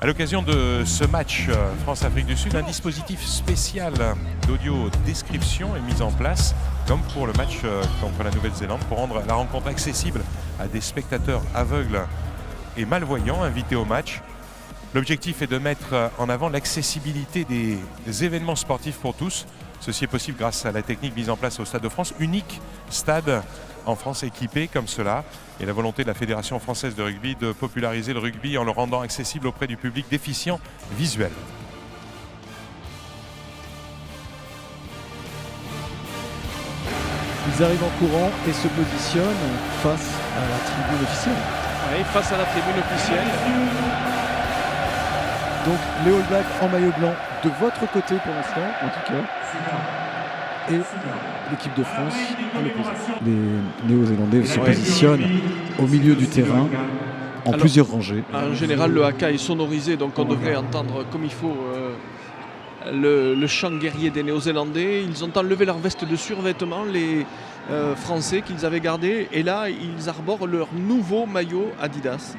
À l'occasion de ce match France-Afrique du Sud, un dispositif spécial d'audio description est mis en place, comme pour le match contre la Nouvelle-Zélande, pour rendre la rencontre accessible à des spectateurs aveugles et malvoyants invités au match. L'objectif est de mettre en avant l'accessibilité des événements sportifs pour tous. Ceci est possible grâce à la technique mise en place au Stade de France, unique stade en France équipé comme cela, et la volonté de la Fédération française de rugby de populariser le rugby en le rendant accessible auprès du public déficient visuel. Ils arrivent en courant et se positionnent face à la tribune officielle. Oui, face à la tribune officielle. Donc les All Blacks en maillot blanc de votre côté pour l'instant, en tout cas. Et l'équipe de France à l'opposé. Les Néo-Zélandais se positionnent au milieu du terrain en plusieurs rangées. En général, le haka est sonorisé, donc on devrait entendre comme il faut le chant guerrier des Néo-Zélandais. Ils ont enlevé leur veste de survêtement, les Français qu'ils avaient gardés, et là ils arborent leur nouveau maillot Adidas.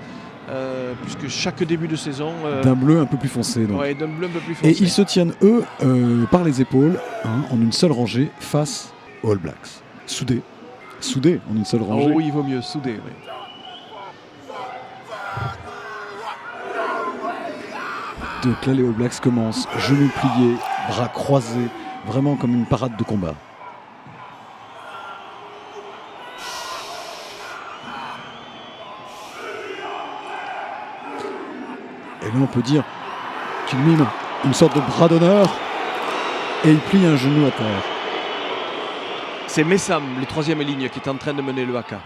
Puisque chaque début de saison d'un bleu un peu plus foncé, donc. Ouais, d'un bleu un peu plus foncé. Et ils se tiennent eux par les épaules, en une seule rangée face aux All Blacks, soudés en une seule rangée. Oh oui, il vaut mieux soudés, oui. Donc là les All Blacks commencent genoux pliés, bras croisés, vraiment comme une parade de combat. Et là, on peut dire qu'il mime une sorte de bras d'honneur et il plie un genou à terre. C'est Messam, le troisième ligne, qui est en train de mener le haka.